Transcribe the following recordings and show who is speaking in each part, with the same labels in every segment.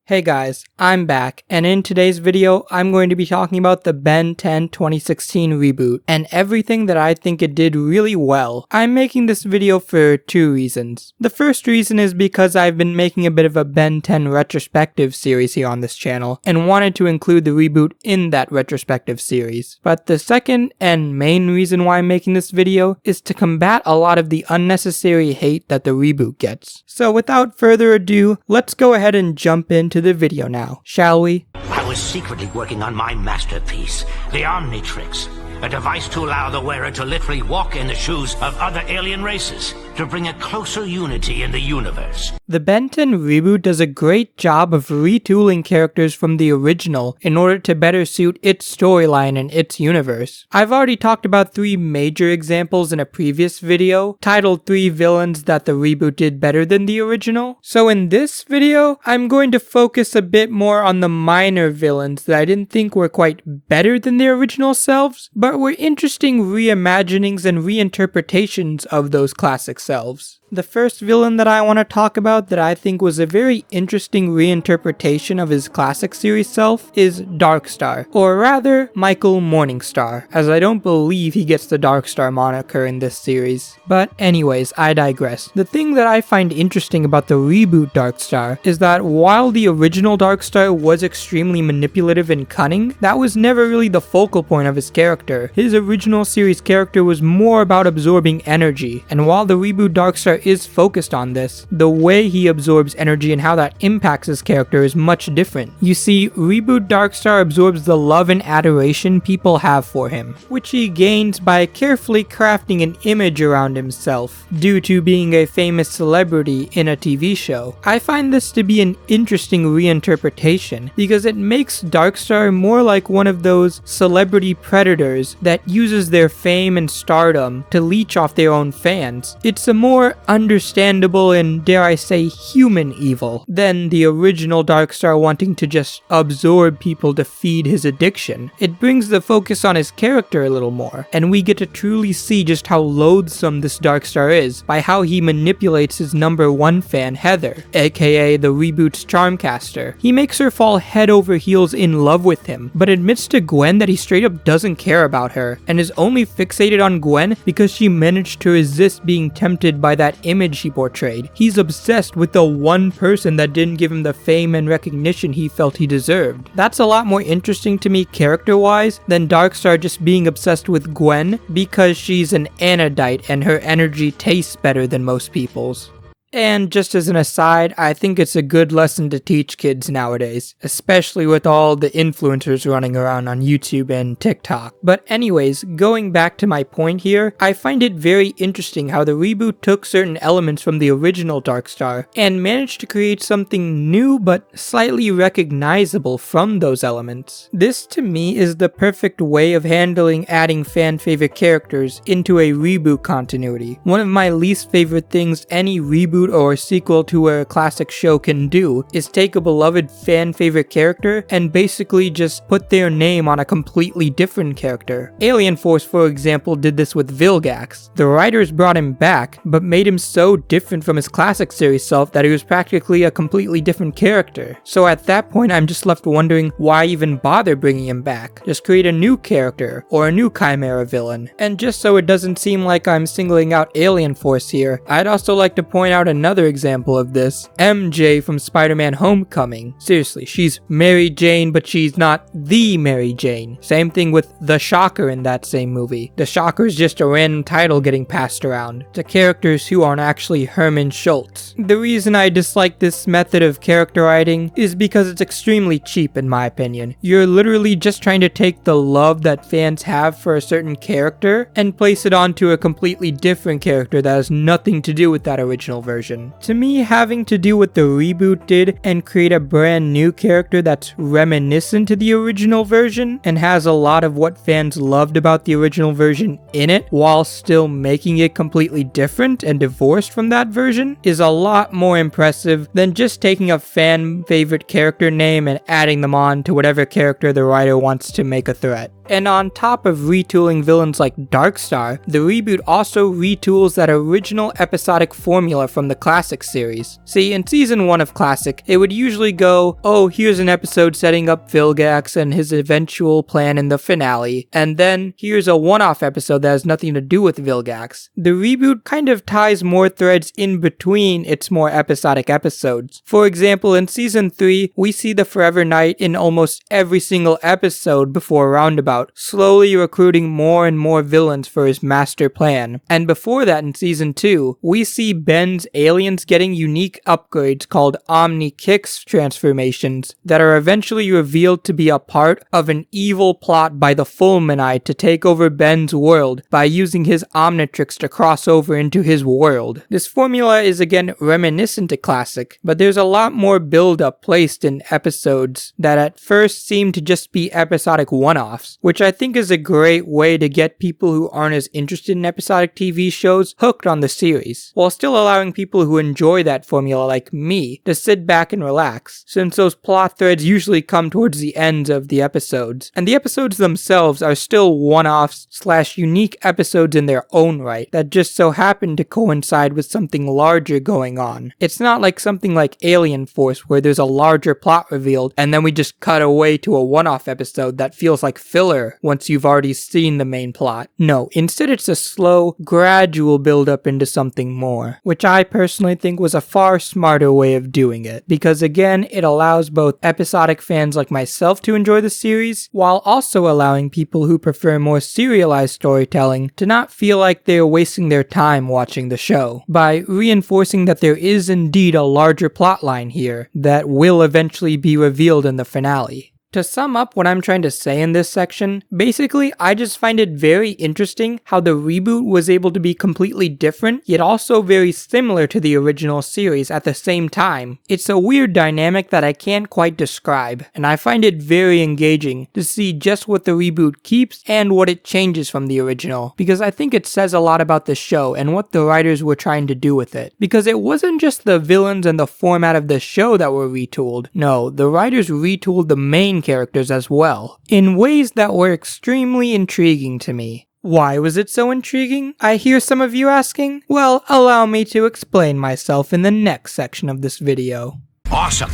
Speaker 1: Hey guys, I'm back, and in today's video, I'm going to be talking about the Ben 10 2016 reboot, and everything that I think it did really well. I'm making this video for two reasons. The first reason is because I've been making a bit of a Ben 10 retrospective series here on this channel, and wanted to include the reboot in that retrospective series. But the second and main reason why I'm making this video is to combat a lot of the unnecessary hate that the reboot gets. So without further ado, let's go ahead and jump into the video now, shall we?
Speaker 2: I was secretly working on my masterpiece, the Omnitrix, a device to allow the wearer to literally walk in the shoes of other alien races, to bring a closer unity in the universe.
Speaker 1: The Ben 10 reboot does a great job of retooling characters from the original in order to better suit its storyline and its universe. I've already talked about 3 major examples in a previous video, titled 3 villains that the reboot did better than the original. So in this video, I'm going to focus a bit more on the minor villains that I didn't think were quite better than their original selves, but were interesting reimaginings and reinterpretations of those classic selves. The first villain that I want to talk about that I think was a very interesting reinterpretation of his classic series self is Darkstar, or rather Michael Morningstar, as I don't believe he gets the Darkstar moniker in this series. But anyways, I digress. The thing that I find interesting about the reboot Darkstar is that while the original Darkstar was extremely manipulative and cunning, that was never really the focal point of his character. His original series character was more about absorbing energy, and while the reboot Darkstar is focused on this, the way he absorbs energy and how that impacts his character is much different. You see, reboot Darkstar absorbs the love and adoration people have for him, which he gains by carefully crafting an image around himself, due to being a famous celebrity in a TV show. I find this to be an interesting reinterpretation, because it makes Darkstar more like one of those celebrity predators that uses their fame and stardom to leech off their own fans. It's a more understandable and, dare I say, human evil than the original Darkstar wanting to just absorb people to feed his addiction. It brings the focus on his character a little more, and we get to truly see just how loathsome this Darkstar is by how he manipulates his #1 fan, Heather, aka the reboot's Charmcaster. He makes her fall head over heels in love with him, but admits to Gwen that he straight up doesn't care about her, and is only fixated on Gwen because she managed to resist being tempted by that image he portrayed. He's obsessed with the one person that didn't give him the fame and recognition he felt he deserved. That's a lot more interesting to me character-wise than Darkstar just being obsessed with Gwen because she's an Anodite and her energy tastes better than most people's. And just as an aside, I think it's a good lesson to teach kids nowadays, especially with all the influencers running around on YouTube and TikTok. But anyways, going back to my point here, I find it very interesting how the reboot took certain elements from the original Darkstar and managed to create something new but slightly recognizable from those elements. This to me is the perfect way of handling adding fan favorite characters into a reboot continuity. One of my least favorite things any reboot or sequel to a classic show can do is take a beloved fan favorite character and basically just put their name on a completely different character. Alien Force, for example, did this with Vilgax. The writers brought him back, but made him so different from his classic series self that he was practically a completely different character. So at that point, I'm just left wondering why even bother bringing him back? Just create a new character or a new Chimera villain. And just so it doesn't seem like I'm singling out Alien Force here, I'd also like to point out another example of this, MJ from Spider-Man Homecoming. Seriously, she's Mary Jane, but she's not the Mary Jane. Same thing with The Shocker in that same movie. The Shocker is just a random title getting passed around to characters who aren't actually Herman Schultz. The reason I dislike this method of character writing is because it's extremely cheap in my opinion. You're literally just trying to take the love that fans have for a certain character and place it onto a completely different character that has nothing to do with that original version. To me, having to do what the reboot did and create a brand new character that's reminiscent to the original version and has a lot of what fans loved about the original version in it while still making it completely different and divorced from that version is a lot more impressive than just taking a fan favorite character name and adding them on to whatever character the writer wants to make a threat. And on top of retooling villains like Darkstar, the reboot also retools that original episodic formula from the Classic series. See, in season 1 of Classic, it would usually go, oh, here's an episode setting up Vilgax and his eventual plan in the finale, and then here's a one-off episode that has nothing to do with Vilgax. The reboot kind of ties more threads in between its more episodic episodes. For example, in season 3, we see the Forever Knight in almost every single episode before Roundabout, slowly recruiting more and more villains for his master plan. And before that, in season 2, we see Ben's aliens getting unique upgrades called Omni Kicks transformations that are eventually revealed to be a part of an evil plot by the Fulminite to take over Ben's world by using his Omnitrix to cross over into his world. This formula is again reminiscent to Classic, but there's a lot more build-up placed in episodes that at first seem to just be episodic one-offs, which I think is a great way to get people who aren't as interested in episodic TV shows hooked on the series, while still allowing people who enjoy that formula like me to sit back and relax, since those plot threads usually come towards the ends of the episodes, and the episodes themselves are still one-offs / unique episodes in their own right that just so happen to coincide with something larger going on. It's not like something like Alien Force where there's a larger plot revealed and then we just cut away to a one-off episode that feels like filler once you've already seen the main plot. No, instead it's a slow, gradual build-up into something more, which I personally think was a far smarter way of doing it, because again, it allows both episodic fans like myself to enjoy the series, while also allowing people who prefer more serialized storytelling to not feel like they're wasting their time watching the show, by reinforcing that there is indeed a larger plotline here that will eventually be revealed in the finale. To sum up what I'm trying to say in this section, basically I just find it very interesting how the reboot was able to be completely different, yet also very similar to the original series at the same time. It's a weird dynamic that I can't quite describe, and I find it very engaging to see just what the reboot keeps and what it changes from the original, because I think it says a lot about the show and what the writers were trying to do with it. Because it wasn't just the villains and the format of the show that were retooled, no, the writers retooled the main characters as well, in ways that were extremely intriguing to me. Why was it so intriguing? I hear some of you asking. Well, allow me to explain myself in the next section of this video.
Speaker 2: Awesome.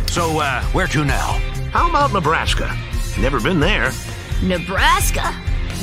Speaker 2: So, where to now? How about Nebraska? Never been there.
Speaker 3: Nebraska?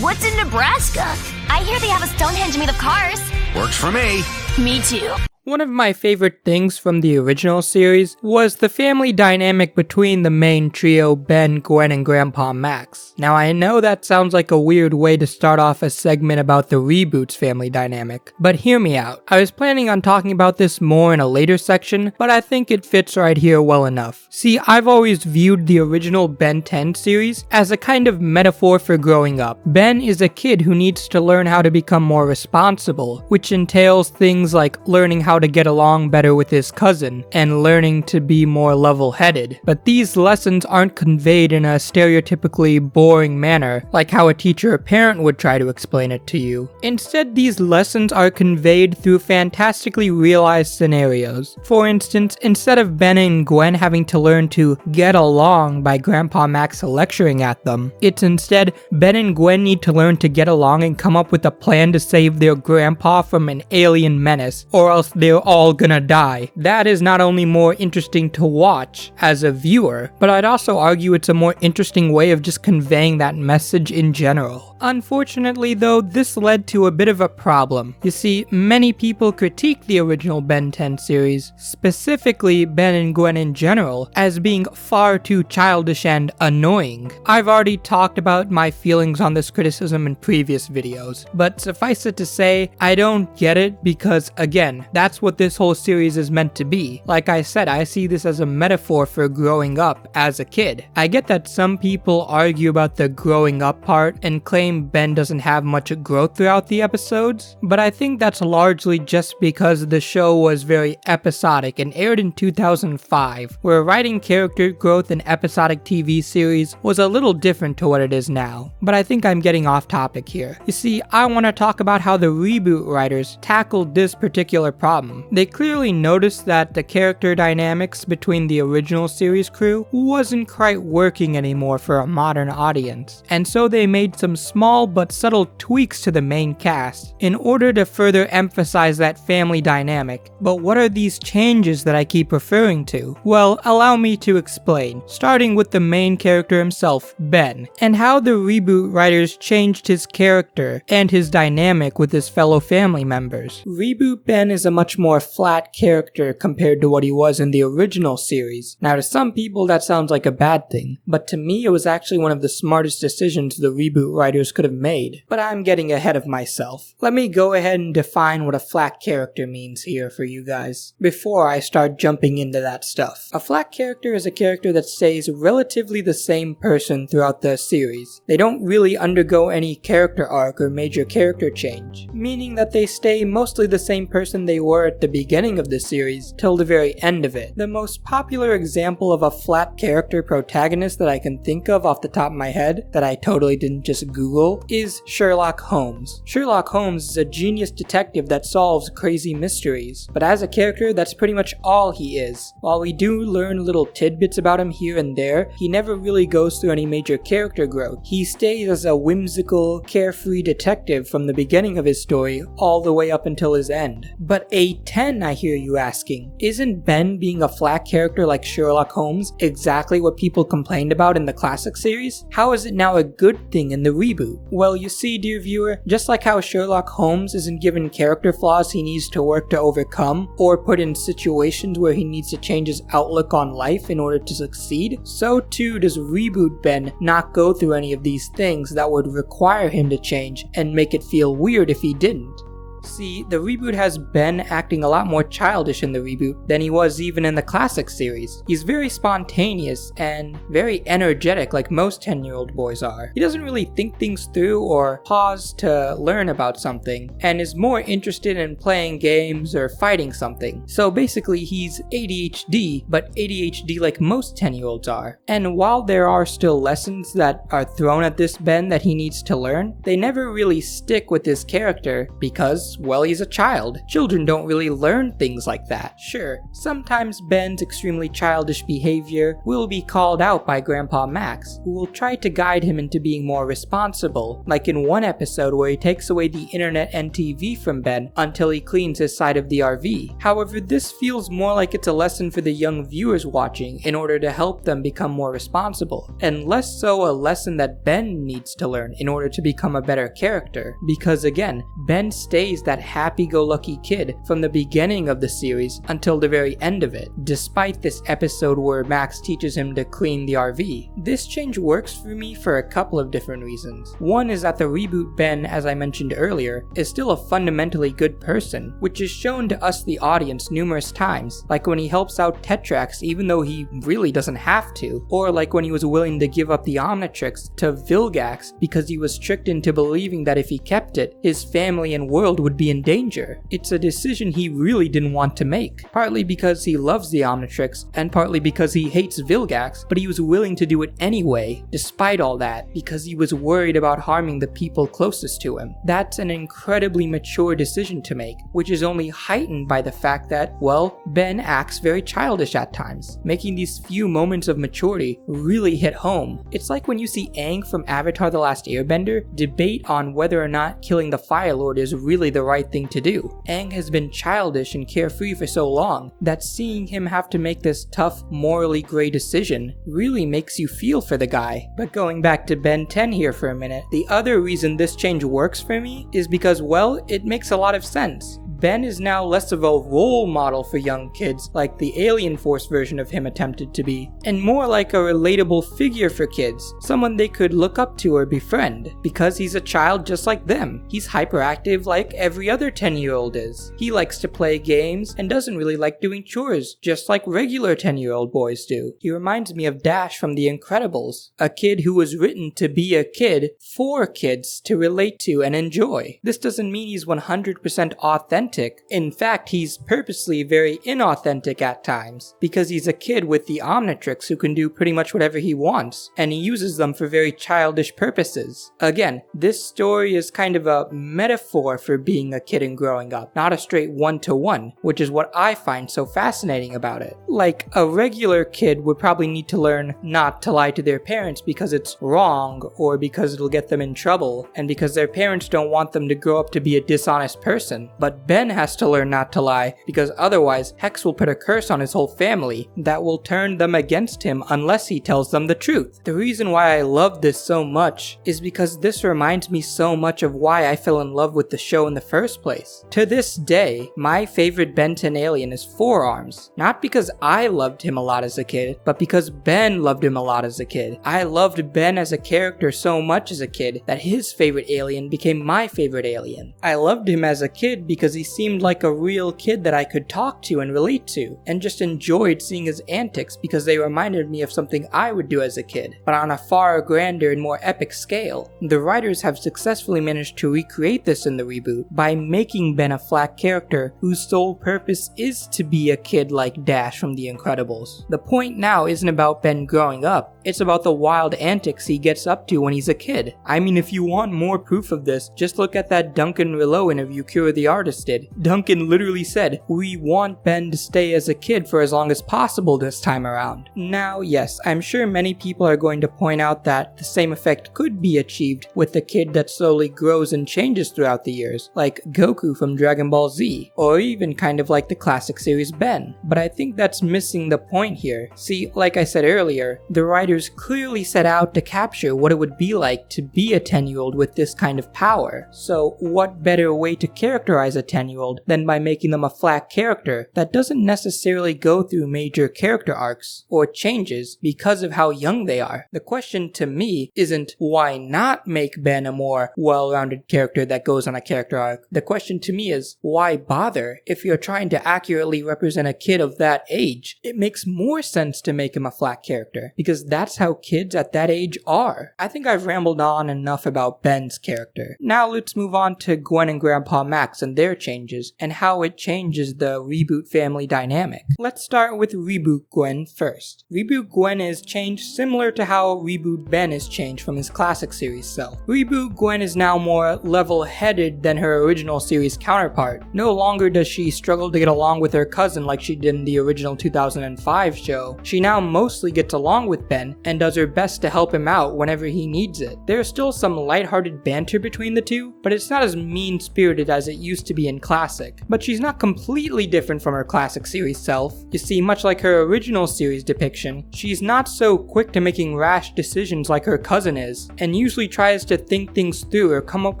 Speaker 3: What's in Nebraska? I hear they have a Stonehenge made of cars.
Speaker 2: Works for me.
Speaker 3: Me too.
Speaker 1: One of my favorite things from the original series was the family dynamic between the main trio Ben, Gwen, and Grandpa Max. Now I know that sounds like a weird way to start off a segment about the reboot's family dynamic, but hear me out. I was planning on talking about this more in a later section, but I think it fits right here well enough. See, I've always viewed the original Ben 10 series as a kind of metaphor for growing up. Ben is a kid who needs to learn how to become more responsible, which entails things like learning how to get along better with his cousin, and learning to be more level-headed. But these lessons aren't conveyed in a stereotypically boring manner, like how a teacher or parent would try to explain it to you. Instead, these lessons are conveyed through fantastically realized scenarios. For instance, instead of Ben and Gwen having to learn to get along by Grandpa Max lecturing at them, it's instead Ben and Gwen need to learn to get along and come up with a plan to save their grandpa from an alien menace, or else they're all gonna die. That is not only more interesting to watch as a viewer, but I'd also argue it's a more interesting way of just conveying that message in general. Unfortunately though, this led to a bit of a problem. You see, many people critique the original Ben 10 series, specifically Ben and Gwen in general, as being far too childish and annoying. I've already talked about my feelings on this criticism in previous videos, but suffice it to say, I don't get it because, again, that's what this whole series is meant to be. Like I said, I see this as a metaphor for growing up as a kid. I get that some people argue about the growing up part and claim claim Ben doesn't have much growth throughout the episodes, but I think that's largely just because the show was very episodic and aired in 2005, where writing character growth in episodic TV series was a little different to what it is now. But I think I'm getting off topic here. You see, I want to talk about how the Reboot writers tackled this particular problem. They clearly noticed that the character dynamics between the original series crew wasn't quite working anymore for a modern audience, and so they made some small but subtle tweaks to the main cast in order to further emphasize that family dynamic. But what are these changes that I keep referring to? Well, allow me to explain, starting with the main character himself, Ben, and how the Reboot writers changed his character and his dynamic with his fellow family members. Reboot Ben is a much more flat character compared to what he was in the original series. Now, to some people that sounds like a bad thing, but to me it was actually one of the smartest decisions the Reboot writers could have made. But I'm getting ahead of myself. Let me go ahead and define what a flat character means here for you guys, before I start jumping into that stuff. A flat character is a character that stays relatively the same person throughout the series. They don't really undergo any character arc or major character change, meaning that they stay mostly the same person they were at the beginning of the series till the very end of it. The most popular example of a flat character protagonist that I can think of off the top of my head, that I totally didn't just Google, is Sherlock Holmes. Sherlock Holmes is a genius detective that solves crazy mysteries, but as a character, that's pretty much all he is. While we do learn little tidbits about him here and there, he never really goes through any major character growth. He stays as a whimsical, carefree detective from the beginning of his story all the way up until his end. But A10, I hear you asking. Isn't Ben being a flat character like Sherlock Holmes exactly what people complained about in the classic series? How is it now a good thing in the reboot? Well, you see, dear viewer, just like how Sherlock Holmes isn't given character flaws he needs to work to overcome, or put in situations where he needs to change his outlook on life in order to succeed, so too does Reboot Ben not go through any of these things that would require him to change and make it feel weird if he didn't. See, the reboot has Ben acting a lot more childish in the reboot than he was even in the classic series. He's very spontaneous and very energetic like most 10-year-old boys are. He doesn't really think things through or pause to learn about something, and is more interested in playing games or fighting something. So basically he's ADHD, but ADHD like most 10-year-olds are. And while there are still lessons that are thrown at this Ben that he needs to learn, they never really stick with his character because, well, he's a child. Children don't really learn things like that. Sure, sometimes Ben's extremely childish behavior will be called out by Grandpa Max, who will try to guide him into being more responsible, like in one episode where he takes away the internet and TV from Ben until he cleans his side of the RV. However, this feels more like it's a lesson for the young viewers watching in order to help them become more responsible, and less so a lesson that Ben needs to learn in order to become a better character. Because again, Ben stays that happy-go-lucky kid from the beginning of the series until the very end of it, despite this episode where Max teaches him to clean the RV. This change works for me for a couple of different reasons. One is that the reboot Ben, as I mentioned earlier, is still a fundamentally good person, which is shown to us the audience numerous times, like when he helps out Tetrax even though he really doesn't have to, or like when he was willing to give up the Omnitrix to Vilgax because he was tricked into believing that if he kept it, his family and world would be in danger. It's a decision he really didn't want to make, partly because he loves the Omnitrix, and partly because he hates Vilgax, but he was willing to do it anyway, despite all that, because he was worried about harming the people closest to him. That's an incredibly mature decision to make, which is only heightened by the fact that, well, Ben acts very childish at times, making these few moments of maturity really hit home. It's like when you see Aang from Avatar: The Last Airbender debate on whether or not killing the Fire Lord is really the right thing to do. Aang has been childish and carefree for so long that seeing him have to make this tough, morally gray decision really makes you feel for the guy. But going back to Ben 10 here for a minute, the other reason this change works for me is because, well, it makes a lot of sense. Ben is now less of a role model for young kids like the Alien Force version of him attempted to be, and more like a relatable figure for kids, someone they could look up to or befriend, because he's a child just like them. He's hyperactive like every other 10-year-old is. He likes to play games and doesn't really like doing chores, just like regular 10-year-old boys do. He reminds me of Dash from The Incredibles, a kid who was written to be a kid for kids to relate to and enjoy. This doesn't mean he's 100% authentic. In fact, he's purposely very inauthentic at times, because he's a kid with the Omnitrix who can do pretty much whatever he wants, and he uses them for very childish purposes. Again, this story is kind of a metaphor for being a kid and growing up, not a straight one-to-one, which is what I find so fascinating about it. Like, a regular kid would probably need to learn not to lie to their parents because it's wrong, or because it'll get them in trouble, and because their parents don't want them to grow up to be a dishonest person. But Ben has to learn not to lie, because otherwise Hex will put a curse on his whole family that will turn them against him unless he tells them the truth. The reason why I love this so much is because this reminds me so much of why I fell in love with the show in the first place. To this day, my favorite Ben 10 alien is Four Arms. Not because I loved him a lot as a kid, but because Ben loved him a lot as a kid. I loved Ben as a character so much as a kid that his favorite alien became my favorite alien. I loved him as a kid because he seemed like a real kid that I could talk to and relate to, and just enjoyed seeing his antics because they reminded me of something I would do as a kid, but on a far grander and more epic scale. The writers have successfully managed to recreate this in the reboot by making Ben a flat character whose sole purpose is to be a kid like Dash from The Incredibles. The point now isn't about Ben growing up, it's about the wild antics he gets up to when he's a kid. I mean, if you want more proof of this, just look at that Duncan Rillo interview Kira the Artist did. Duncan literally said, "We want Ben to stay as a kid for as long as possible this time around." Now, yes, I'm sure many people are going to point out that the same effect could be achieved with the kid that slowly grows and changes throughout the years, like Goku from Dragon Ball Z, or even kind of like the classic series Ben. But I think that's missing the point here. See, like I said earlier, the writers clearly set out to capture what it would be like to be a 10-year-old with this kind of power. So what better way to characterize a 10-year-old than by making them a flat character that doesn't necessarily go through major character arcs or changes because of how young they are. The question to me isn't why not make Ben a more well-rounded character that goes on a character arc. The question to me is why bother if you're trying to accurately represent a kid of that age? It makes more sense to make him a flat character because that's how kids at that age are. I think I've rambled on enough about Ben's character. Now let's move on to Gwen and Grandpa Max and their changes and how it changes the Reboot family dynamic. Let's start with Reboot Gwen first. Reboot Gwen is changed similar to how Reboot Ben is changed from his classic series self. Reboot Gwen is now more level-headed than her original series counterpart. No longer does she struggle to get along with her cousin like she did in the original 2005 show. She now mostly gets along with Ben and does her best to help him out whenever he needs it. There's still some lighthearted banter between the two, but it's not as mean-spirited as it used to be in classic. But she's not completely different from her classic series self. You see, much like her original series depiction, she's not so quick to making rash decisions like her cousin is, and usually tries to think things through or come up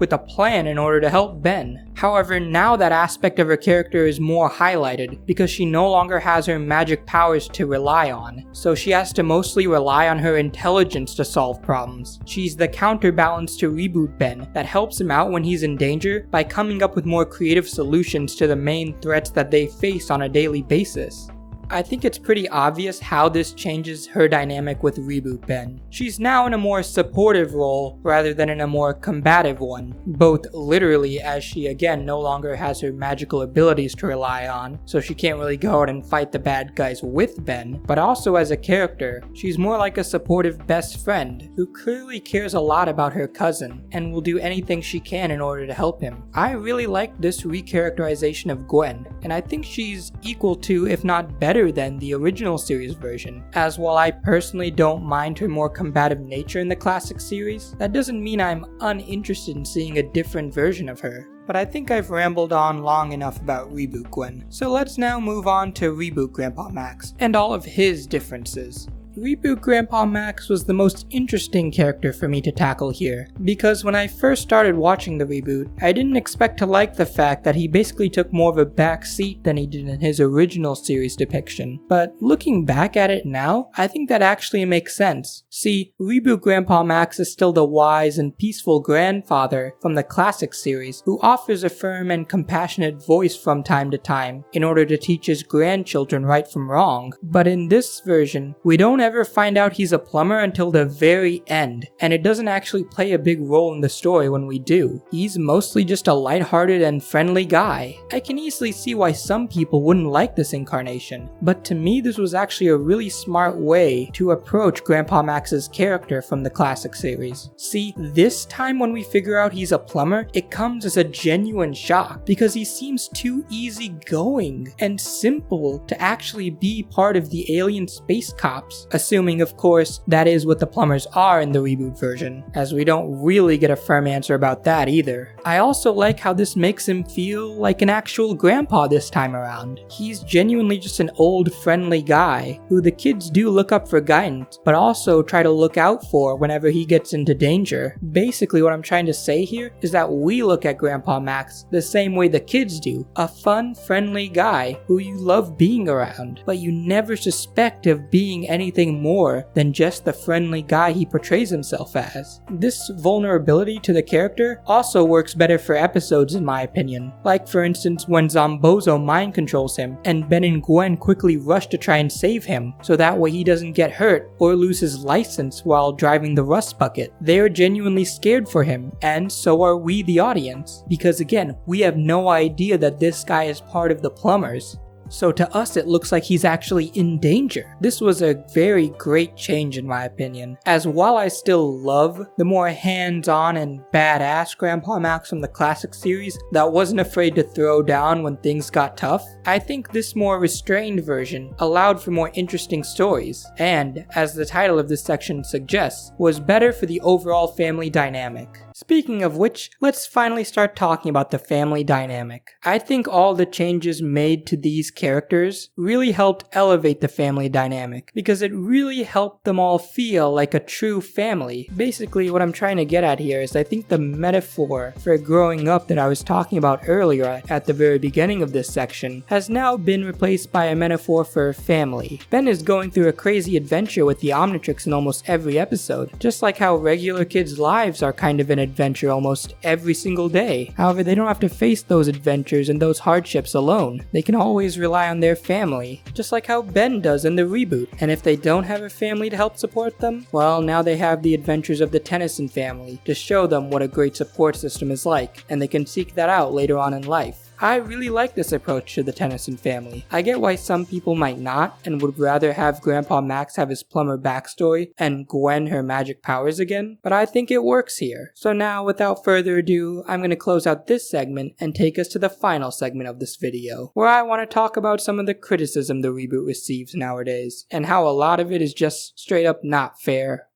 Speaker 1: with a plan in order to help Ben. However, now that aspect of her character is more highlighted because she no longer has her magic powers to rely on, so she has to mostly rely on her intelligence to solve problems. She's the counterbalance to Reboot Ben that helps him out when he's in danger by coming up with more creative solutions to the main threats that they face on a daily basis. I think it's pretty obvious how this changes her dynamic with Reboot Ben. She's now in a more supportive role rather than in a more combative one, both literally as she again no longer has her magical abilities to rely on, so she can't really go out and fight the bad guys with Ben, but also as a character. She's more like a supportive best friend who clearly cares a lot about her cousin and will do anything she can in order to help him. I really like this recharacterization of Gwen, and I think she's equal to, if not better than the original series version, as while I personally don't mind her more combative nature in the classic series, that doesn't mean I'm uninterested in seeing a different version of her. But I think I've rambled on long enough about Reboot Gwen, so let's now move on to Reboot Grandpa Max and all of his differences. Reboot Grandpa Max was the most interesting character for me to tackle here, because when I first started watching the reboot, I didn't expect to like the fact that he basically took more of a back seat than he did in his original series depiction. But looking back at it now, I think that actually makes sense. See, Reboot Grandpa Max is still the wise and peaceful grandfather from the classic series who offers a firm and compassionate voice from time to time in order to teach his grandchildren right from wrong. But in this version, we don't ever find out he's a plumber until the very end, and it doesn't actually play a big role in the story when we do. He's mostly just a lighthearted and friendly guy. I can easily see why some people wouldn't like this incarnation, but to me this was actually a really smart way to approach Grandpa Max's character from the classic series. See, this time when we figure out he's a plumber, it comes as a genuine shock because he seems too easygoing and simple to actually be part of the alien space cops, assuming of course that is what the plumbers are in the reboot version, as we don't really get a firm answer about that either. I also like how this makes him feel like an actual grandpa this time around. He's genuinely just an old friendly guy who the kids do look up for guidance, but also try to look out for whenever he gets into danger. Basically what I'm trying to say here is that we look at Grandpa Max the same way the kids do, a fun, friendly guy who you love being around, but you never suspect of being anything more than just the friendly guy he portrays himself as. This vulnerability to the character also works better for episodes in my opinion, like for instance when Zombozo mind controls him and Ben and Gwen quickly rush to try and save him so that way he doesn't get hurt or lose his license while driving the rust bucket. They are genuinely scared for him, and so are we the audience, because again, we have no idea that this guy is part of the plumbers. So to us it looks like he's actually in danger. This was a very great change in my opinion, as while I still love the more hands-on and badass Grandpa Max from the classic series that wasn't afraid to throw down when things got tough, I think this more restrained version allowed for more interesting stories, and, as the title of this section suggests, was better for the overall family dynamic. Speaking of which, let's finally start talking about the family dynamic. I think all the changes made to these characters really helped elevate the family dynamic, because it really helped them all feel like a true family. Basically, what I'm trying to get at here is I think the metaphor for growing up that I was talking about earlier at the very beginning of this section has now been replaced by a metaphor for family. Ben is going through a crazy adventure with the Omnitrix in almost every episode, just like how regular kids' lives are kind of an adventure almost every single day. However, they don't have to face those adventures and those hardships alone. They can always rely on their family, just like how Ben does in the reboot. And if they don't have a family to help support them, well, now they have the adventures of the Tennyson family to show them what a great support system is like, and they can seek that out later on in life. I really like this approach to the Tennyson family. I get why some people might not and would rather have Grandpa Max have his plumber backstory and Gwen her magic powers again, but I think it works here. So now, without further ado, I'm going to close out this segment and take us to the final segment of this video, where I want to talk about some of the criticism the reboot receives nowadays, and how a lot of it is just straight up not fair.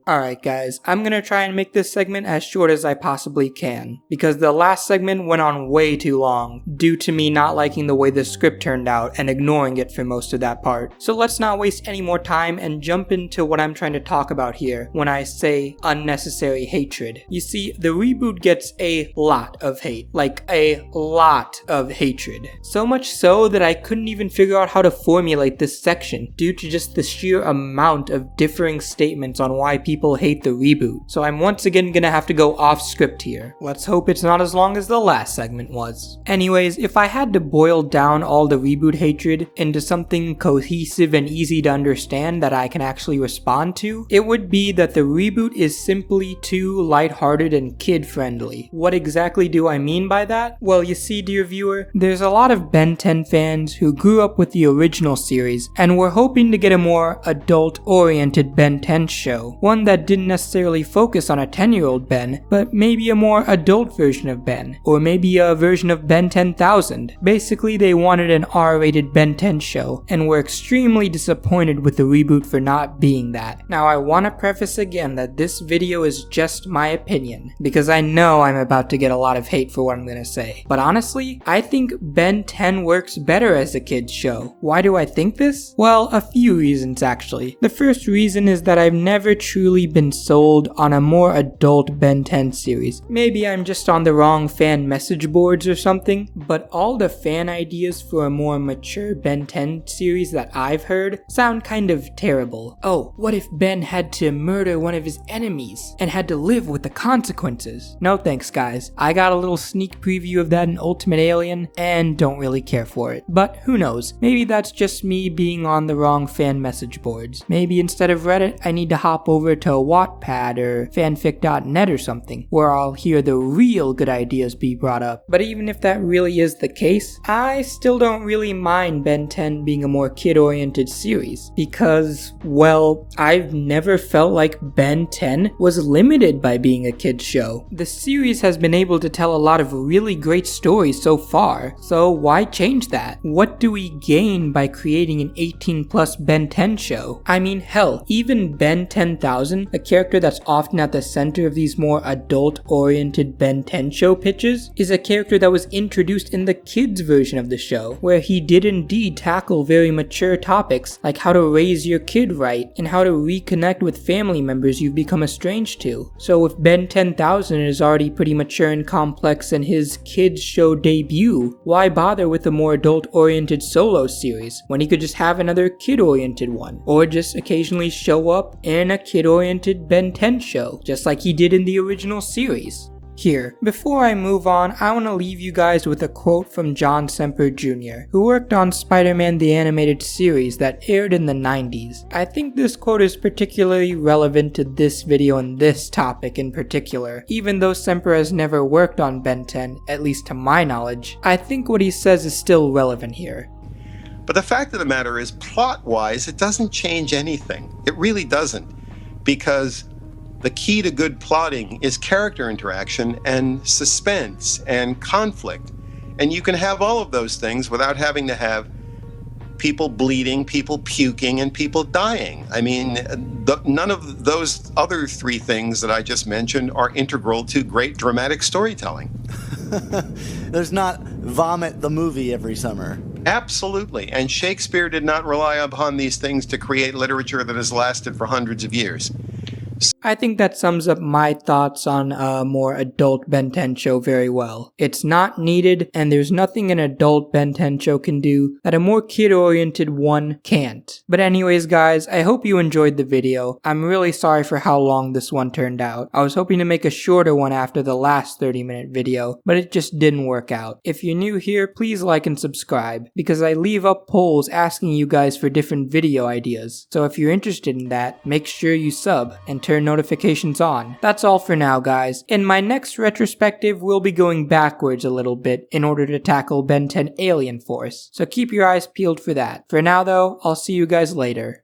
Speaker 1: Alright guys, I'm gonna try and make this segment as short as I possibly can, because the last segment went on way too long, due to me not liking the way the script turned out and ignoring it for most of that part. So let's not waste any more time and jump into what I'm trying to talk about here when I say unnecessary hatred. You see, the reboot gets a lot of hate, like a lot of hatred. So much so that I couldn't even figure out how to formulate this section, due to just the sheer amount of differing statements on why people hate the reboot. So I'm once again gonna have to go off script here. Let's hope it's not as long as the last segment was. Anyways, if I had to boil down all the reboot hatred into something cohesive and easy to understand that I can actually respond to, it would be that the reboot is simply too lighthearted and kid-friendly. What exactly do I mean by that? Well, you see, dear viewer, there's a lot of Ben 10 fans who grew up with the original series and were hoping to get a more adult-oriented Ben 10 show, one one that didn't necessarily focus on a 10-year-old Ben, but maybe a more adult version of Ben, or maybe a version of Ben 10,000. Basically, they wanted an R-rated Ben 10 show, and were extremely disappointed with the reboot for not being that. Now, I want to preface again that this video is just my opinion, because I know I'm about to get a lot of hate for what I'm gonna say. But honestly, I think Ben 10 works better as a kid's show. Why do I think this? Well, a few reasons actually. The first reason is that I've never truly been sold on a more adult Ben 10 series. Maybe I'm just on the wrong fan message boards or something, but all the fan ideas for a more mature Ben 10 series that I've heard sound kind of terrible. Oh, what if Ben had to murder one of his enemies and had to live with the consequences? No thanks guys, I got a little sneak preview of that in Ultimate Alien and don't really care for it. But who knows, maybe that's just me being on the wrong fan message boards. Maybe instead of Reddit, I need to hop over to Wattpad or fanfic.net or something, where I'll hear the real good ideas be brought up. But even if that really is the case, I still don't really mind Ben 10 being a more kid-oriented series, because, well, I've never felt like Ben 10 was limited by being a kid's show. The series has been able to tell a lot of really great stories so far, so why change that? What do we gain by creating an 18+ Ben 10 show? I mean, hell, even Ben 10,000, a character that's often at the center of these more adult-oriented Ben 10 show pitches, is a character that was introduced in the kids version of the show, where he did indeed tackle very mature topics like how to raise your kid right and how to reconnect with family members you've become estranged to. So if Ben 10,000 is already pretty mature and complex in his kids show debut, why bother with a more adult-oriented solo series when he could just have another kid-oriented one, or just occasionally show up in a kid-oriented Ben 10 show, just like he did in the original series? Here, before I move on, I want to leave you guys with a quote from John Semper Jr., who worked on Spider-Man the Animated Series that aired in the 90s. I think this quote is particularly relevant to this video and this topic in particular. Even though Semper has never worked on Ben 10, at least to my knowledge, I think what he says is still relevant here.
Speaker 4: But the fact of the matter is, plot-wise, it doesn't change anything. It really doesn't, because the key to good plotting is character interaction and suspense and conflict. And you can have all of those things without having to have people bleeding, people puking, and people dying. I mean, none of those other three things that I just mentioned are integral to great dramatic storytelling.
Speaker 5: There's not Vomit the movie every summer.
Speaker 4: Absolutely. And Shakespeare did not rely upon these things to create literature that has lasted for hundreds of years.
Speaker 1: I think that sums up my thoughts on a more adult Ben 10 show very well. It's not needed, and there's nothing an adult Ben 10 show can do that a more kid-oriented one can't. But anyways guys, I hope you enjoyed the video. I'm really sorry for how long this one turned out. I was hoping to make a shorter one after the last 30-minute video, but it just didn't work out. If you're new here, please like and subscribe, because I leave up polls asking you guys for different video ideas. So if you're interested in that, make sure you sub and turn notifications on. That's all for now guys. In my next retrospective, we'll be going backwards a little bit in order to tackle Ben 10 Alien Force, so keep your eyes peeled for that. For now though, I'll see you guys later.